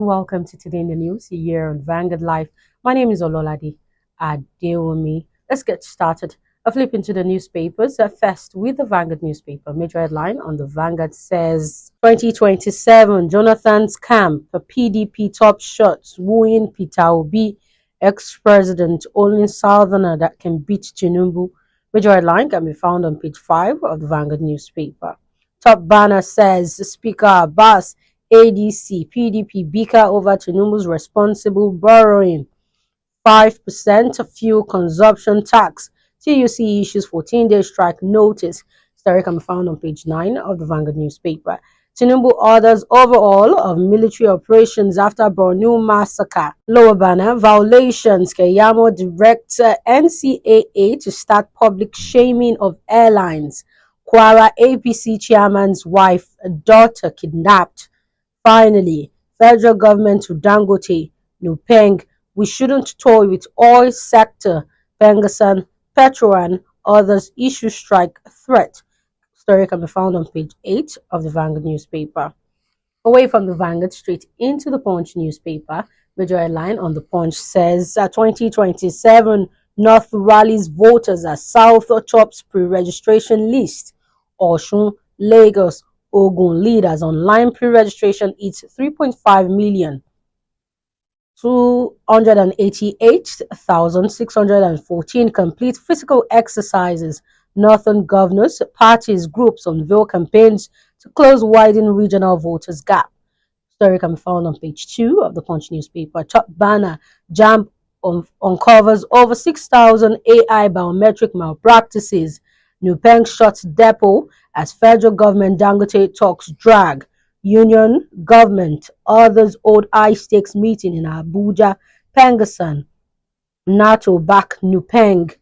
Welcome to Today in the News here on Vanguard Live. My name is Ololade Adeomi. Let's get started. A flip into the newspapers. First, with the Vanguard newspaper, major headline on the Vanguard says 2027 Jonathan's camp, PDP top shots, wooing Peter Obi, ex-president, only Southerner that can beat Tinubu. Major headline can be found on page 5 of the Vanguard newspaper. Top banner says Speaker Abbas ADC, PDP bicker over Tinubu's responsible borrowing, 5% fuel consumption tax. TUC issues 14-day strike notice. Story can be found on page 9 of the Vanguard newspaper. Tinubu orders overhaul of military operations after Borno massacre. Lower banner, violations. Keyamo directs NCAA to start public shaming of airlines. Kwara APC chairman's wife, daughter kidnapped. Finally, federal government to Dangote, NUPENG, we shouldn't toy with oil sector, Pengasan, Petro others issue strike threat. Story can be found on page 8 of the Vanguard newspaper. Away from the Vanguard, straight into the Punch newspaper. Major headline on the Punch says 2027 North rallies voters as South tops pre-registration list. Osun, Lagos, Ogun leaders online pre-registration hits 3.5 million. 288,614 complete physical exercises. Northern governors, parties, groups unveil campaigns to close widening regional voters gap. Story can be found on page 2 of the Punch newspaper. Top banner, JAMB uncovers over 6,000 AI biometric malpractices. NUPENG shuts depot as federal government Dangote talks drag. Union government, others hold high stakes meeting in Abuja. Pengasan, NATO back NUPENG.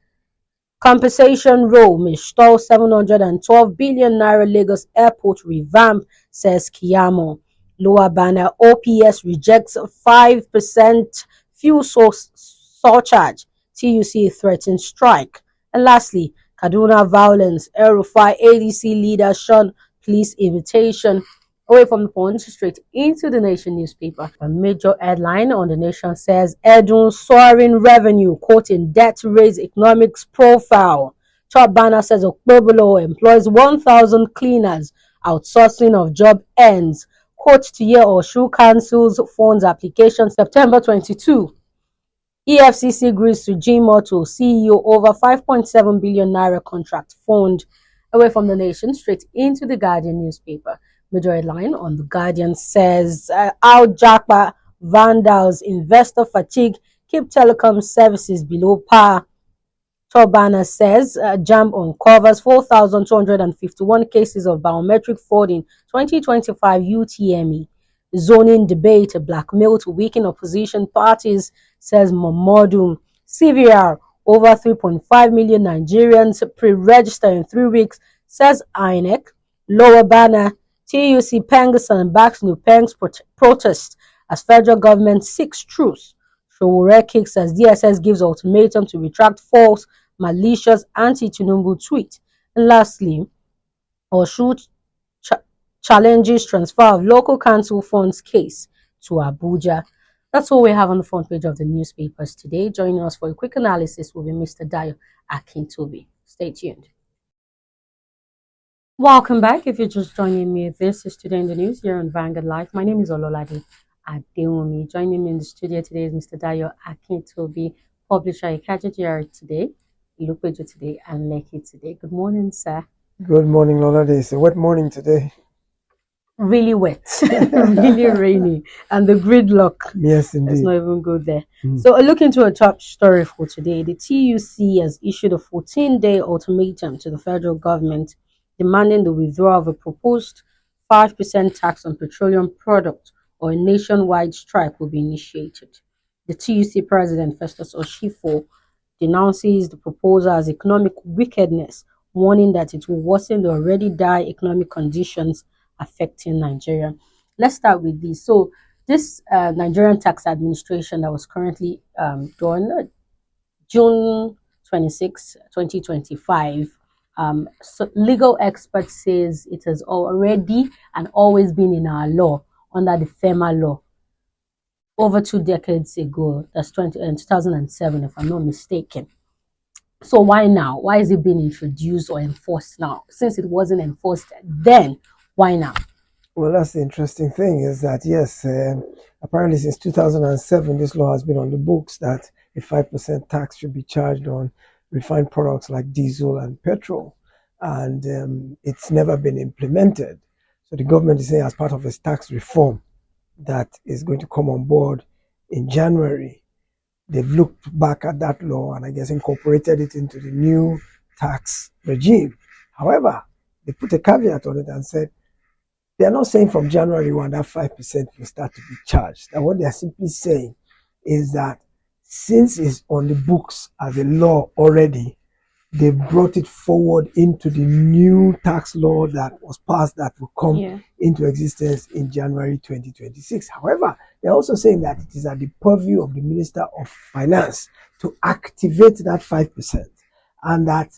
Compensation role may stall 712 billion naira Lagos airport revamp, says Kiyamo. Lower banner, OPS rejects 5% fuel surcharge. TUC threatens strike. And lastly, Kaduna violence, El-Rufai ADC leader shun police invitation. Away from the Punch, straight into the Nation newspaper. A major headline on the Nation says Edun soaring revenue, quoting debt raise economics profile. Top banner says Okpebolo employs 1,000 cleaners, outsourcing of job ends. Quote to year Oshu cancels funds application September 22. EFCC agrees to G-Moto CEO over 5.7 billion naira contract fund. Away from the Nation, straight into the Guardian newspaper. Major headline on the Guardian says Al Japa vandals, investor fatigue, keep telecom services below par. Top banner says JAMB uncovers 4,251 cases of biometric fraud in 2025 UTME. Zoning debate, blackmail to weaken opposition parties, says Momodum. CVR, over 3.5 million Nigerians pre-register in 3 weeks, says INEC. Lower banner, TUC Pengasan backs NUPENG's protest as federal government seeks truce. Showore kicks as DSS gives ultimatum to retract false, malicious anti-Tinubu tweet. And lastly, Oshu challenges transfer of local council funds case to Abuja. That's all we have on the front page of the newspapers today. Joining us for a quick analysis will be Mr. Dayo Akintobi. Stay tuned. Welcome back. If you're just joining me, this is Today in the News here on Vanguard Live. My name is Ololade Adeomi. Joining me in the studio today is Mr. Dayo Akintobi, publisher Ikajajir today, Ilupejo today, and Lekki today. Good morning, sir. Good morning, Ololade. It's a wet morning today. Really wet, really rainy, and the gridlock. Yes, indeed. Let's not even go there. So, a look into a top story for today. The TUC has issued a 14-day ultimatum to the federal government demanding the withdrawal of a proposed 5% tax on petroleum products or a nationwide strike will be initiated. The TUC president, Festus Oshifo, denounces the proposal as economic wickedness, warning that it will worsen the already dire economic conditions affecting Nigeria. Let's start with this. So, this Nigerian Tax Administration that was currently done, June 26, 2025, so legal expert says it has already and always been in our law under the FEMA law. over 2 decades ago. That's 2007, if I'm not mistaken. So why now? Why is it being introduced or enforced now? Since it wasn't enforced then, why now? Well, that's the interesting thing is that, yes, apparently since 2007, this law has been on the books that a 5% tax should be charged on refined products like diesel and petrol. And it's never been implemented. So the government is saying, as part of its tax reform that is going to come on board in January, they've looked back at that law and I guess incorporated it into the new tax regime. However, they put a caveat on it and said they're not saying from January 1 that 5% will start to be charged. And what they're simply saying is that since it's on the books as a law already, they've brought it forward into the new tax law that was passed that will come into existence in January 2026. However, they're also saying that it is at the purview of the Minister of Finance to activate that 5% and that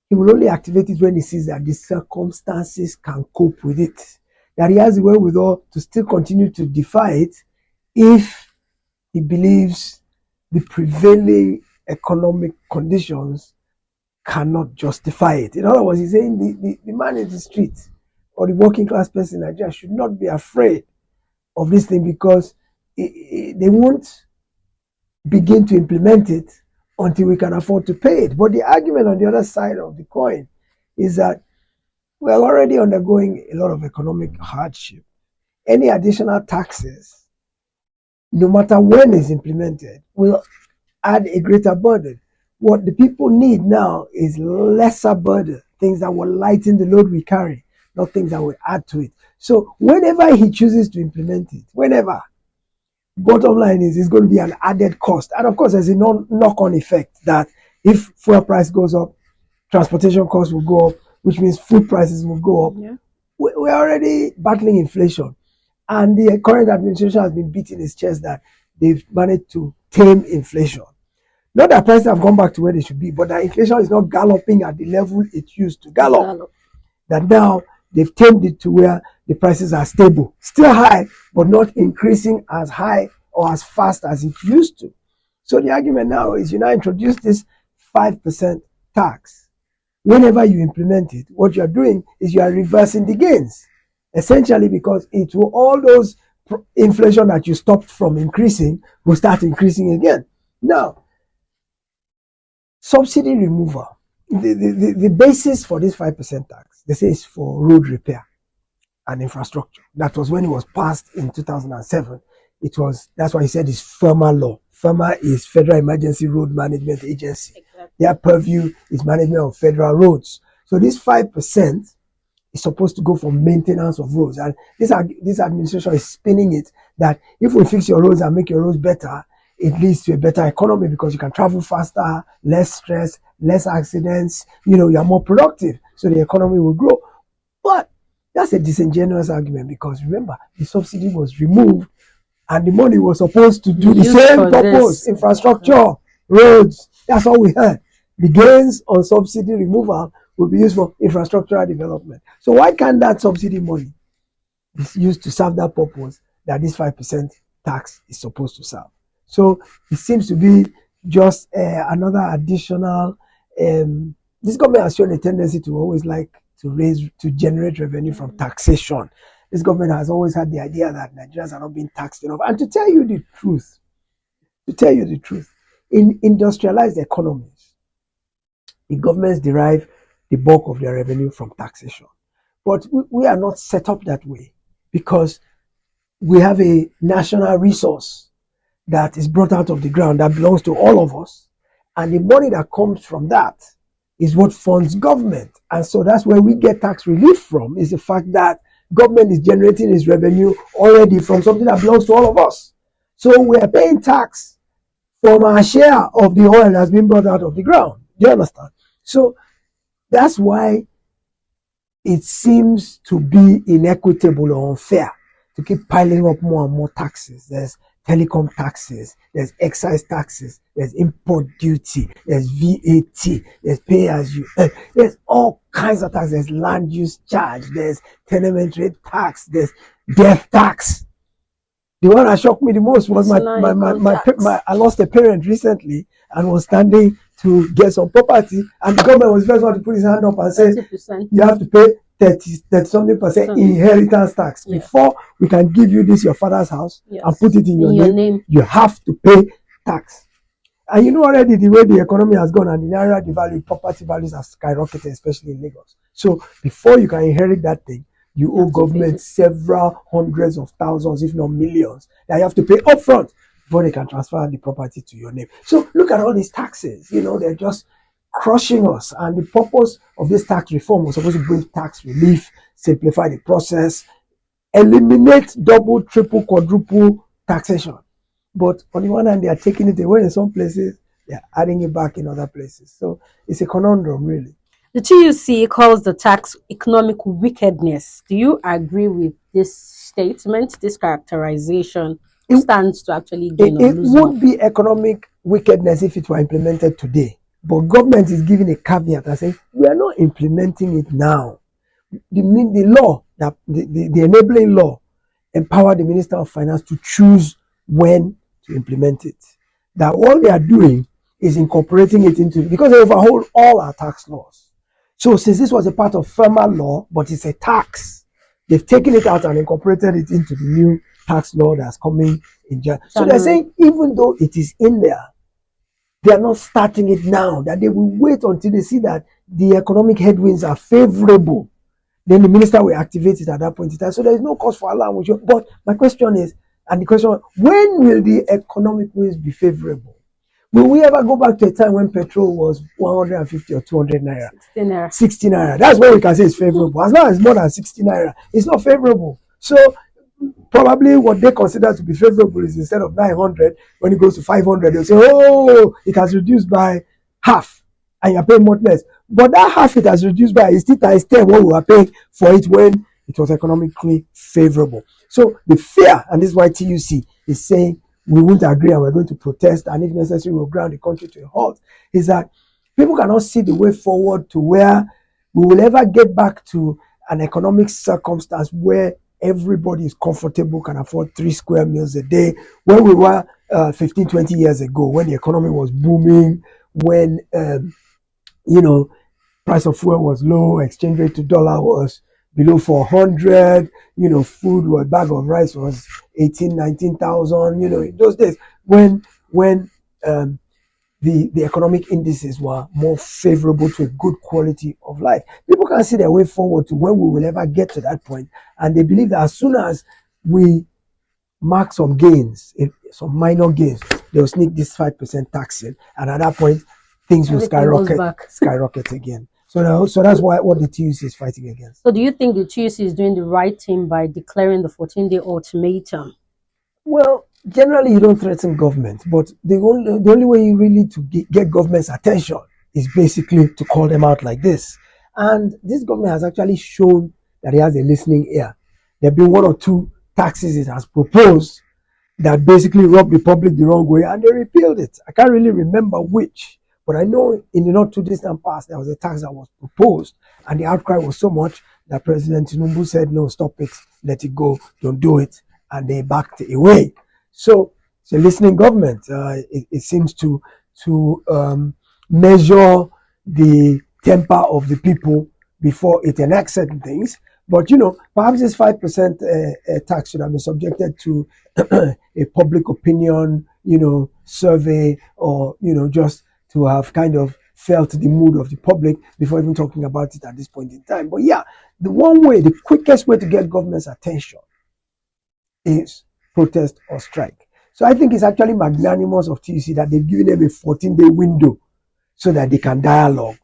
he will only activate it when he sees that the circumstances can cope with it. That he has the wherewithal to still continue to defy it if he believes the prevailing economic conditions cannot justify it. In other words, he's saying the man in the street or the working class person in Nigeria should not be afraid of this thing because they won't begin to implement it until we can afford to pay it. But the argument on the other side of the coin is that we're already undergoing a lot of economic hardship. Any additional taxes, no matter when it's implemented, will add a greater burden. What the people need now is lesser burden, things that will lighten the load we carry, not things that will add to it. So whenever he chooses to implement it, whenever, bottom line is it's going to be an added cost. And of course, there's a knock-on effect that if fuel price goes up, transportation costs will go up, which means food prices will go up. Yeah. We're already battling inflation. And the current administration has been beating its chest that they've managed to tame inflation. Not that prices have gone back to where they should be, but that inflation is not galloping at the level it used to gallop. That now they've tamed it to where the prices are stable. Still high, but not increasing as high or as fast as it used to. So the argument now is you now introduce this 5% tax. Whenever you implement it, what you're doing is you are reversing the gains. Essentially because it will, all those inflation that you stopped from increasing will start increasing again. Now, subsidy removal. The basis for this 5% tax, they say, is for road repair and infrastructure. That was when it was passed in 2007. That's why he said it's FEMA law. FEMA is Federal Emergency Road Management Agency. Exactly. Their purview is management of federal roads. So this 5% is supposed to go for maintenance of roads. And this administration is spinning it that if we fix your roads and make your roads better, it leads to a better economy because you can travel faster, less stress, less accidents, you're more productive, so the economy will grow. But that's a disingenuous argument because remember, the subsidy was removed and the money was supposed to do the same purpose, infrastructure, roads. That's all we heard. The gains on subsidy removal will be used for infrastructural development. So why can't that subsidy money be used to serve that purpose that this 5% tax is supposed to serve? So it seems to be just another additional. This government has shown a tendency to always like to generate revenue from taxation. This government has always had the idea that Nigerians are not being taxed enough. And to tell you the truth, in industrialized economies, the governments derive the bulk of their revenue from taxation. But we are not set up that way because we have a national resource that is brought out of the ground that belongs to all of us. And the money that comes from that is what funds government. And so that's where we get tax relief from, is the fact that government is generating its revenue already from something that belongs to all of us. So we are paying tax from our share of the oil that's been brought out of the ground. Do you understand? So that's why it seems to be inequitable or unfair to keep piling up more and more taxes. There's telecom taxes, there's excise taxes, there's import duty, there's VAT, there's pay as you earn, there's all kinds of taxes, there's land use charge, there's tenement rate tax, there's death tax. The one that shocked me the most was Personal income tax. I lost a parent recently and was standing to get some property, and the government was first one to put his hand up and say 30%. you have to pay 30 something percent inheritance tax before we can give you this your father's house and put it in your name. You have to pay tax. And you know already the way the economy has gone and the naira, the value, property values have skyrocketed, especially in Lagos. So before you can inherit that thing, you owe government several hundreds of thousands, if not millions, that you have to pay upfront before they can transfer the property to your name. So look at all these taxes. You know, they're just crushing us. And the purpose of this tax reform was supposed to bring tax relief, simplify the process, eliminate double, triple, quadruple taxation. But on the one hand, they are taking it away in some places, they are adding it back in other places. So it's a conundrum, really. The TUC calls the tax economic wickedness. Do you agree with this statement, this characterization? It stands to actually gain or lose? It would be economic wickedness if it were implemented today. But government is giving a caveat and saying, we are not implementing it now. The law, the enabling law, empower the Minister of Finance to choose when to implement it. That all they are doing is incorporating it into, because they overhaul all our tax laws. So since this was a part of former law, but it's a tax, they've taken it out and incorporated it into the new tax law that's coming in January. So they're saying even though it is in there, they are not starting it now, that they will wait until they see that the economic headwinds are favorable. Then the minister will activate it at that point in time. So there is no cause for alarm. But my question is, and the question, when will the economic winds be favorable? Will we ever go back to a time when petrol was 150 or 200 naira? 60 naira. 60 naira. That's when we can say it's favorable. As long as it's more than 60 naira, it's not favorable. So probably what they consider to be favorable is instead of 900, when it goes to 500, they'll say, oh, it has reduced by half and you're paying much less. But that half it has reduced by is still times 10 what we were paying for it when it was economically favorable. So the fear, and this is why TUC is saying we won't agree and we're going to protest, and if necessary we'll ground the country to a halt, is that people cannot see the way forward to where we will ever get back to an economic circumstance where everybody is comfortable, can afford 3 square meals a day, when we were 15, 20 years ago, when the economy was booming, when, price of fuel was low, exchange rate to dollar was below 400, food, a bag of rice was 18, 19,000, in those days when the economic indices were more favorable to a good quality of life. People can see their way forward to when we will ever get to that point, and they believe that as soon as we mark some gains, some minor gains, they'll sneak this 5% tax in, and at that point, things will skyrocket again. So that's what the TUC is fighting against. So do you think the TUC is doing the right thing by declaring the 14-day ultimatum? Well, generally you don't threaten government, but the only way you really to get government's attention is basically to call them out like this. And this government has actually shown that it has a listening ear. There have been 1 or 2 taxes it has proposed that basically rubbed the public the wrong way, and they repealed it. I can't really remember which, but I know in the not too distant past there was a tax that was proposed, and the outcry was so much that President Tinubu said, no, stop it, let it go, don't do it, and they backed away. So it's a listening government. It seems to measure the temper of the people before it enacts certain things. But, perhaps this 5% tax should have been subjected to a public opinion, survey, or, just to have kind of felt the mood of the public before even talking about it at this point in time. But yeah, the quickest way to get government's attention is protest or strike. So I think it's actually magnanimous of TUC that they've given them a 14-day window so that they can dialogue.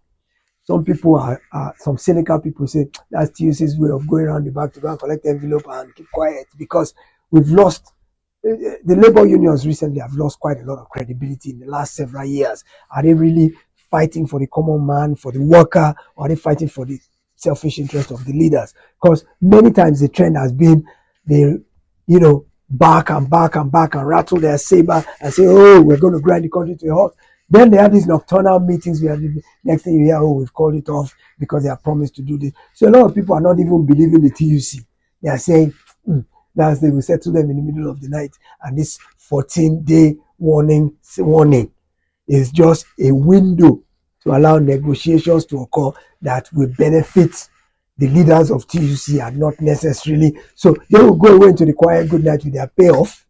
Some people some cynical people say that's TUC's way of going around the back to go and collect the envelope and keep quiet, because we've lost, the labor unions recently have lost quite a lot of credibility in the last several years. Are they really fighting for the common man, for the worker, or are they fighting for the selfish interest of the leaders? Because many times the trend has been they, back and rattle their saber and say, oh, we're going to grind the country to a halt. Then they have these nocturnal meetings where the next thing you hear, oh, we've called it off because they have promised to do this. So a lot of people are not even believing the TUC. They are saying, That's they will settle them in the middle of the night. And this 14-day warning is just a window to allow negotiations to occur that will benefit the leaders of TUC and not necessarily. So they will go away into the quiet good night with their payoff.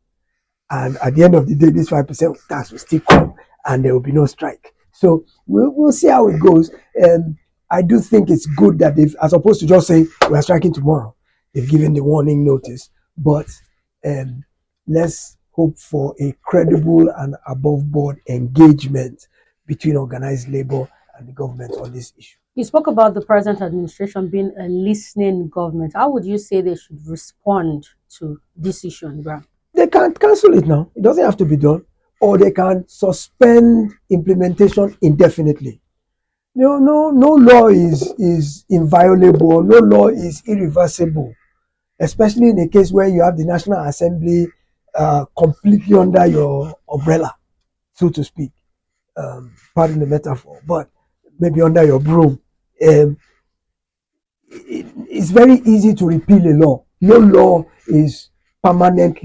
And at the end of the day, this 5% tax will still come and there will be no strike. So we'll see how it goes. And I do think it's good that they've, as opposed to just saying we're striking tomorrow, they've given the warning notice. But let's hope for a credible and above board engagement between organized labor and the government on this issue. You spoke about the present administration being a listening government. How would you say they should respond to this issue on the ground? They can't cancel it now. It doesn't have to be done. Or they can suspend implementation indefinitely. No law is inviolable. No law is irreversible, especially in a case where you have the National Assembly completely under your umbrella, so to speak. Pardon the metaphor, but maybe under your broom. It's very easy to repeal a law. No law is permanent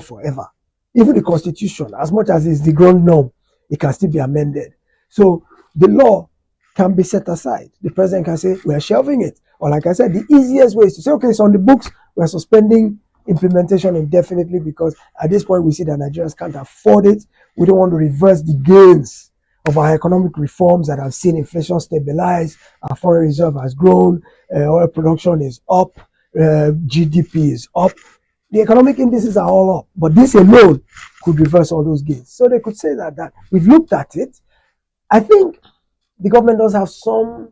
forever. Even the Constitution, as much as it's the ground norm, it can still be amended. So the law can be set aside. The president can say, we're shelving it. Or like I said, the easiest way is to say, okay, it's on the books, we're suspending implementation indefinitely because at this point we see that Nigerians can't afford it. We don't want to reverse the gains of our economic reforms that have seen inflation stabilize, our foreign reserve has grown, oil production is up, GDP is up. The economic indices are all up, but this alone could reverse all those gains. So they could say that we've looked at it. I think the government does have some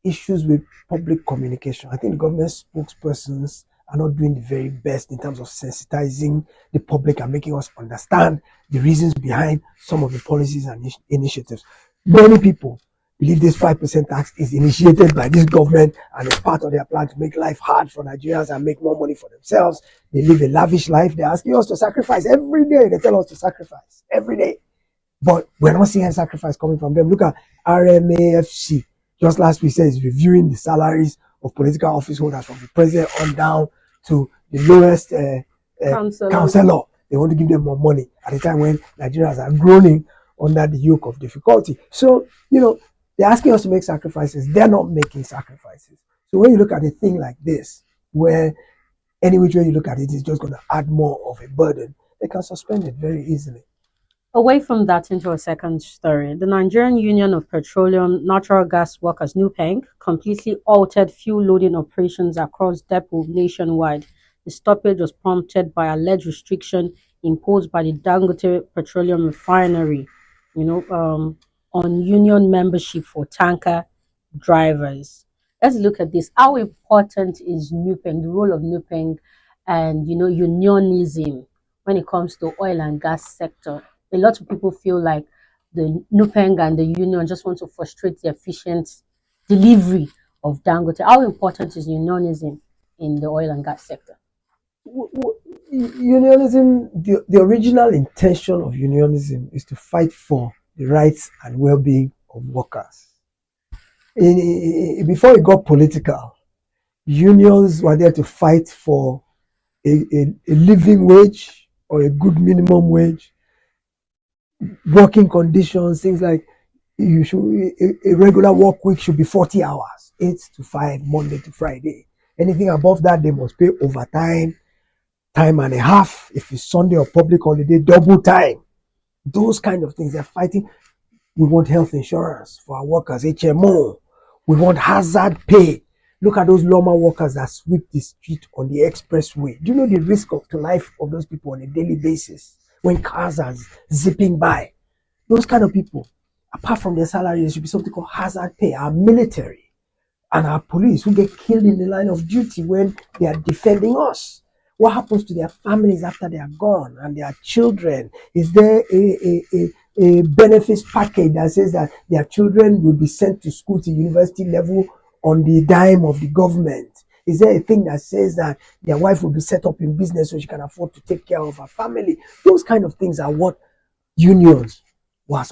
issues with public communication. I think the government spokespersons are not doing the very best in terms of sensitizing the public and making us understand the reasons behind some of the policies and initiatives. Many people believe this 5% tax is initiated by this government and is part of their plan to make life hard for Nigerians and make more money for themselves. They live a lavish life. They're asking us to sacrifice every day. They tell us to sacrifice every day. But we're not seeing any sacrifice coming from them. Look at RMAFC. Just last week said it's reviewing the salaries of political office holders from the president on down to the lowest councillor. They want to give them more money at a time when Nigerians are groaning under the yoke of difficulty. So, they're asking us to make sacrifices. They're not making sacrifices. So when you look at a thing like this, where any which way you look at it is just going to add more of a burden, they can suspend it very easily. Away from that, into a second story, the Nigerian Union of Petroleum Natural Gas Workers NUPENG completely altered fuel loading operations across depots nationwide. The stoppage was prompted by alleged restriction imposed by the Dangote Petroleum Refinery, on union membership for tanker drivers. Let's look at this. How important is NUPENG, the role of NUPENG and unionism when it comes to oil and gas sector? A lot of people feel like the NUPENG and the union just want to frustrate the efficient delivery of Dangote. How important is unionism in the oil and gas sector? Unionism, the original intention of unionism is to fight for the rights and well-being of workers. Before it got political, unions were there to fight for a living wage or a good minimum wage, working conditions, things like a regular work week should be 40 hours, 8 to 5, Monday to Friday. Anything above that, they must pay overtime, time and a half. If it's Sunday or public holiday, double time. Those kind of things they're fighting. We want health insurance for our workers, HMO. We want hazard pay. Look at those lawma workers that sweep the street on the expressway. Do you know the risk to life of those people on a daily basis when cars are zipping by? Those kind of people, apart from their salary, there should be something called hazard pay. Our military and our police who get killed in the line of duty when they are defending us. What happens to their families after they are gone and their children? Is there a benefits package that says that their children will be sent to school to university level on the dime of the government? Is there a thing that says that their wife will be set up in business so she can afford to take care of her family? Those kind of things are what unions were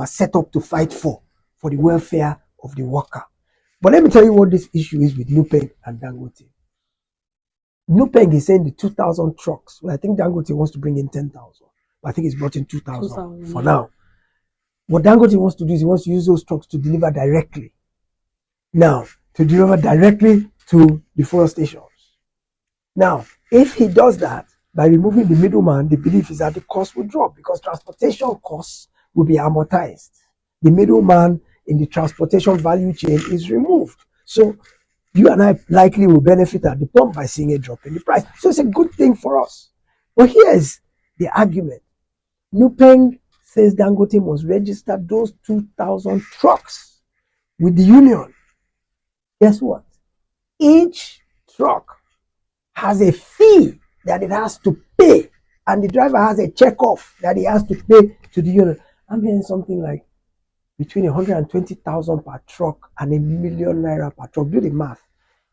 set up to fight for the welfare of the worker. But let me tell you what this issue is with NUPENG and Dangote. NUPENG is saying the 2,000 trucks. Well, I think Dangote wants to bring in 10,000. But I think it's brought in 2,000 for now. What Dangote wants to do is he wants to use those trucks to deliver directly. Now, to deliver directly to the fuel stations. Now, if he does that, by removing the middleman, the belief is that the cost will drop because transportation costs will be amortized. The middleman in the transportation value chain is removed. So you and I likely will benefit at the pump by seeing a drop in the price. So it's a good thing for us. But here's the argument. NUPENG says Dangote must register those 2,000 trucks with the union. Guess what? Each truck has a fee that it has to pay, and the driver has a check-off that he has to pay to the union. I'm hearing something like between 120,000 per truck and ₦1,000,000 per truck. Do the math.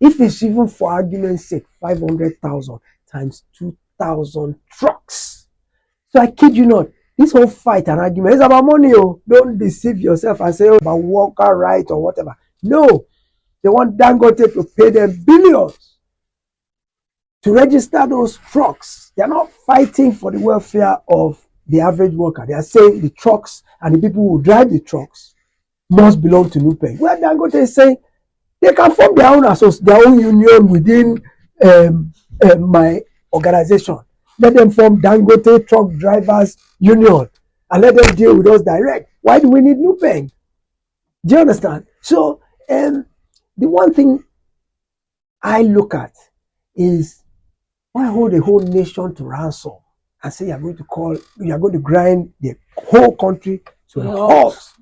If it's even for argument's sake, 500,000 times 2,000 trucks. So I kid you not, this whole fight and argument is about money. Oh, don't deceive yourself and say, oh, about worker right or whatever. No, they want Dangote to pay them billions to register those trucks. They are not fighting for the welfare of the average worker. They are saying the trucks and the people who drive the trucks must belong to NUPENG. Where Dangote is saying they can form their own union within my organization. Let them form Dangote Truck Drivers Union and let them deal with us direct. Why do we need NUPENG? Do you understand? So the one thing I look at is why hold a whole nation to ransom and say you're going to grind the whole country to a halt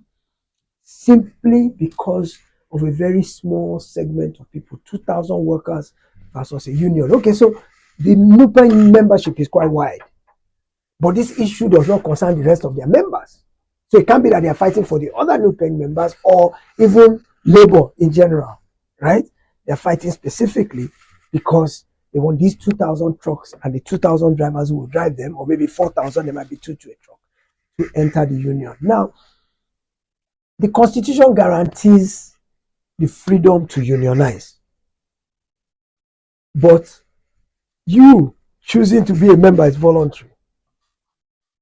simply because of a very small segment of people, 2,000 workers versus a union. Okay, so the NUPENG membership is quite wide, but this issue does not concern the rest of their members. So it can't be that they are fighting for the other NUPENG members or even labor in general, right? They're fighting specifically because they want these 2,000 trucks and the 2,000 drivers who will drive them, or maybe 4,000, there might be two to a truck, to enter the union. Now, the Constitution guarantees the freedom to unionize. But you choosing to be a member is voluntary.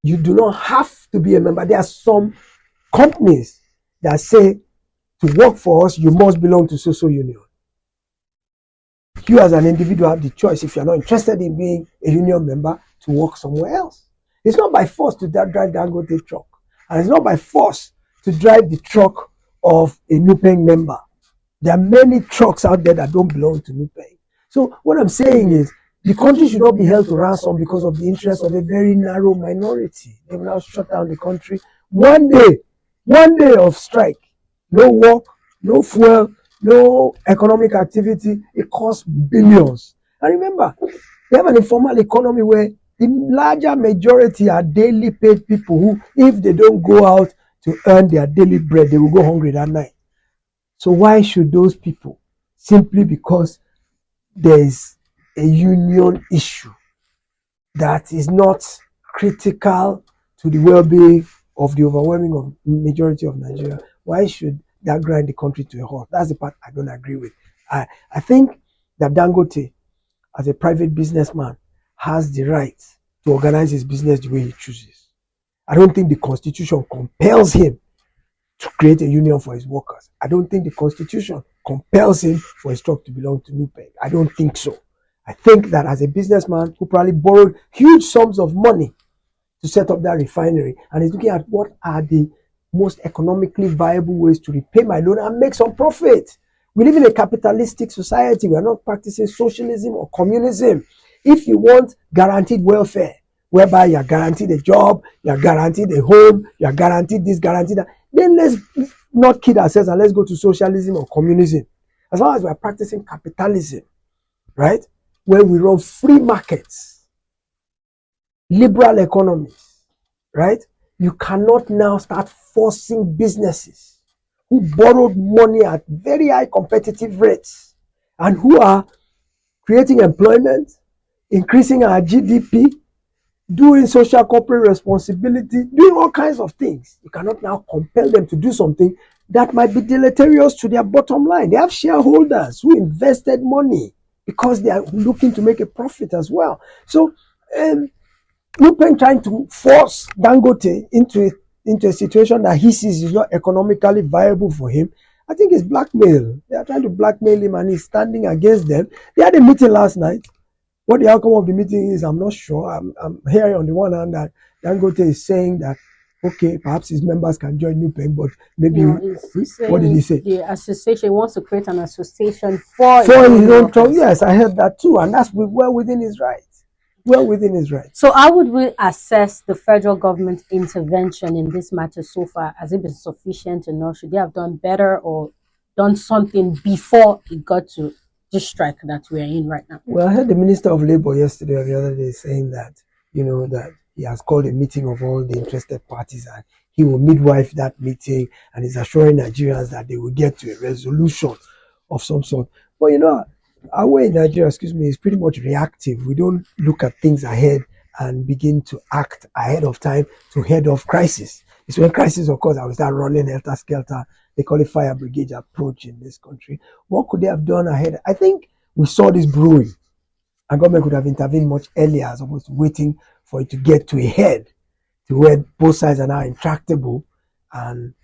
You do not have to be a member. There are some companies that say to work for us, you must belong to social union. You as an individual have the choice, if you're not interested in being a union member, to work somewhere else. It's not by force to drive Dangote truck. And it's not by force to drive the truck of a NUPENG member. There are many trucks out there that don't belong to NUPENG. So what I'm saying is, the country should not be held to ransom because of the interests of a very narrow minority. They will now shut down the country. One day of strike, no work, no fuel, no economic activity, it costs billions. And remember, they have an informal economy where the larger majority are daily paid people who, if they don't go out to earn their daily bread, they will go hungry that night. So why should those people, simply because there is a union issue that is not critical to the well-being of the overwhelming majority of Nigeria, why should that grind the country to a halt? That's the part I don't agree with. I think that Dangote, as a private businessman, has the right to organize his business the way he chooses. I don't think the Constitution compels him to create a union for his workers. I don't think the Constitution compels him for his truck to belong to NUPENG. I don't think so. I think that as a businessman who probably borrowed huge sums of money to set up that refinery and is looking at what are the most economically viable ways to repay my loan and make some profit. We live in a capitalistic society. We are not practicing socialism or communism. If you want guaranteed welfare, whereby you are guaranteed a job, you are guaranteed a home, you are guaranteed this, guaranteed that, then let's not kid ourselves and let's go to socialism or communism. As long as we are practicing capitalism, right, where we run free markets, liberal economies, right, you cannot now start forcing businesses who borrowed money at very high competitive rates and who are creating employment, increasing our GDP, doing social corporate responsibility, doing all kinds of things. You cannot now compel them to do something that might be deleterious to their bottom line. They have shareholders who invested money. because they are looking to make a profit as well. So, NUPENG trying to force Dangote into a situation that he sees is not economically viable for him, I think it's blackmail. They are trying to blackmail him and he's standing against them. They had a meeting last night. What the outcome of the meeting is, I'm not sure. I'm hearing on the one hand that Dangote is saying that, okay, perhaps his members can join NUPENG, but maybe, what did he say? The association wants to create an association for For his own workers. Yes, I heard that too. And that's well within his rights. Well within his rights. So how would we assess the federal government's intervention in this matter so far? Has it been sufficient enough? Should they have done better or done something before it got to this strike that we're in right now? Well, I heard the Minister of Labour yesterday or the other day saying that, that he has called a meeting of all the interested parties and he will midwife that meeting and is assuring Nigerians that they will get to a resolution of some sort. But our way in Nigeria, is pretty much reactive. We don't look at things ahead and begin to act ahead of time to head off crisis. It's when crisis occurs that we start running helter skelter. They call it fire brigade approach in this country. What could they have done ahead? I think we saw this brewing, and government could have intervened much earlier as opposed to waiting for it to get to a head, to where both sides are now intractable and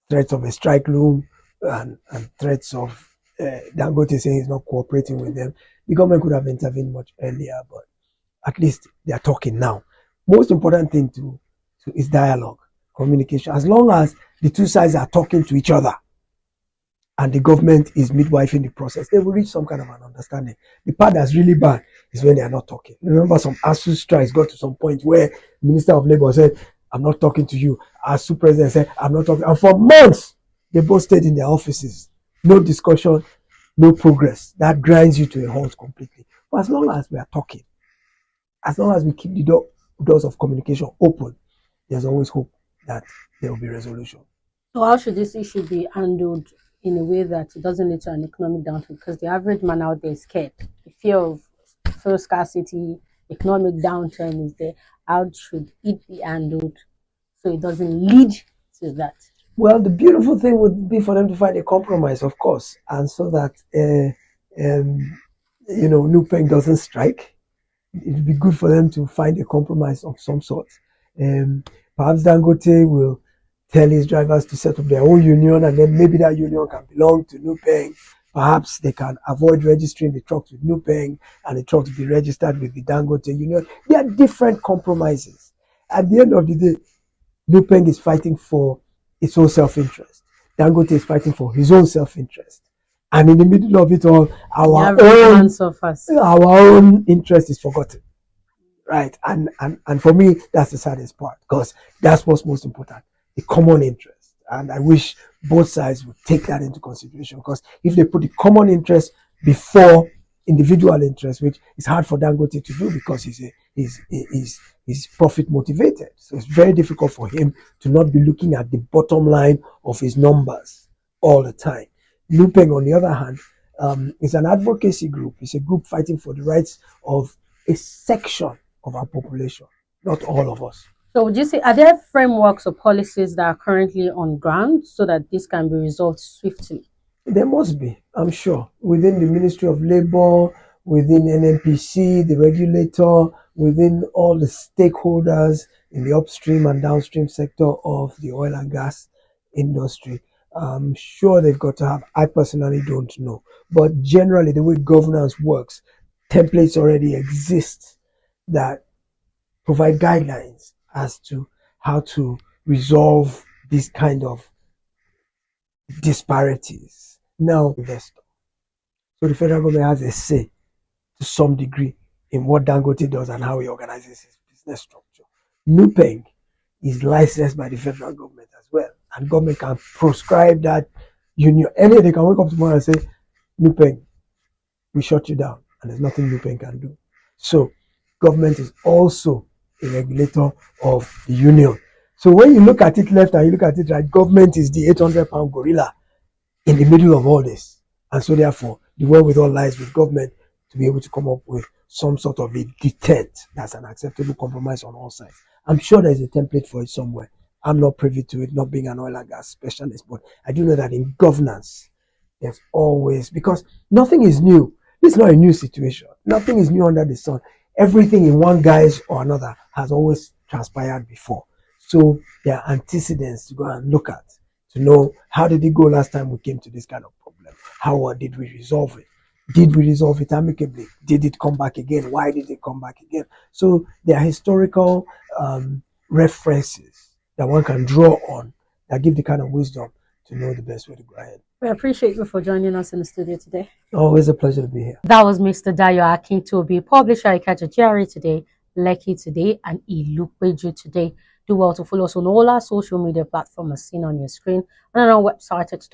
threats of a strike loom and threats of Dangote saying he's not cooperating with them. The government could have intervened much earlier, but at least they are talking now. Most important thing is dialogue, communication. As long as the two sides are talking to each other and the government is midwifing the process, they will reach some kind of an understanding. The part that's really bad is when they are not talking. Remember, some ASU strikes got to some point where the Minister of Labour said, I'm not talking to you. ASU President said, I'm not talking. And for months, they both stayed in their offices. No discussion, no progress. That grinds you to a halt completely. But as long as we are talking, as long as we keep the doors of communication open, there's always hope that there will be resolution. So how should this issue be handled in a way that it doesn't lead to an economic downturn? Because the average man out there is scared. The fear of fuel scarcity, economic downturn is there. How should it be handled so it doesn't lead to that? Well, the beautiful thing would be for them to find a compromise, of course, and so that NUPENG doesn't strike. It would be good for them to find a compromise of some sort. Perhaps Dangote will tell his drivers to set up their own union, and then maybe that union can belong to NUPENG. Perhaps they can avoid registering the trucks with NUPENG and the trucks be registered with the Dangote union. There are different compromises. At the end of the day, NUPENG is fighting for its own self-interest. Dangote is fighting for his own self-interest. And in the middle of it all, our own interest is forgotten. Right? And for me, that's the saddest part, because that's what's most important, the common interest. And I wish both sides would take that into consideration, because if they put the common interest before individual interest, which is hard for Dangote to do because he's profit motivated. So it's very difficult for him to not be looking at the bottom line of his numbers all the time. NUPENG, on the other hand, is an advocacy group. It's a group fighting for the rights of a section of our population, not all of us. So would you say, are there frameworks or policies that are currently on ground so that this can be resolved swiftly? There must be, I'm sure, within the Ministry of Labour, within NNPC, the regulator, within all the stakeholders in the upstream and downstream sector of the oil and gas industry. I'm sure they've got to have, I personally don't know. But generally, the way governance works, templates already exist that provide guidelines as to how to resolve this kind of disparities. Now, investor. So the federal government has a say to some degree in what Dangote does and how he organizes his business structure. NUPENG is licensed by the federal government as well, and government can prescribe that union. They can wake up tomorrow and say, NUPENG, we shut you down, and there's nothing NUPENG can do. So government is also a regulator of the union. So when you look at it left and you look at it right, government is the 800-pound gorilla in the middle of all this. And so therefore, the wherewithal lies with government to be able to come up with some sort of a detent that's an acceptable compromise on all sides. I'm sure there's a template for it somewhere. I'm not privy to it, not being an oil and gas specialist, but I do know that in governance, there's always, because nothing is new. This is not a new situation. Nothing is new under the sun. Everything in one guise or another has always transpired before. So there are antecedents to go and look at to know how did it go last time we came to this kind of problem? How did we resolve it? Did we resolve it amicably? Did it come back again? Why did it come back again? So there are historical references that one can draw on that give the kind of wisdom to know the best way to go ahead. We appreciate you for joining us in the studio today. Always a pleasure to be here. That was Mr. Dayo Akintobi, publisher Ikajajari today, Lekki today, and Ilupeju today. Do well to follow us on all our social media platforms as seen on your screen and on our website at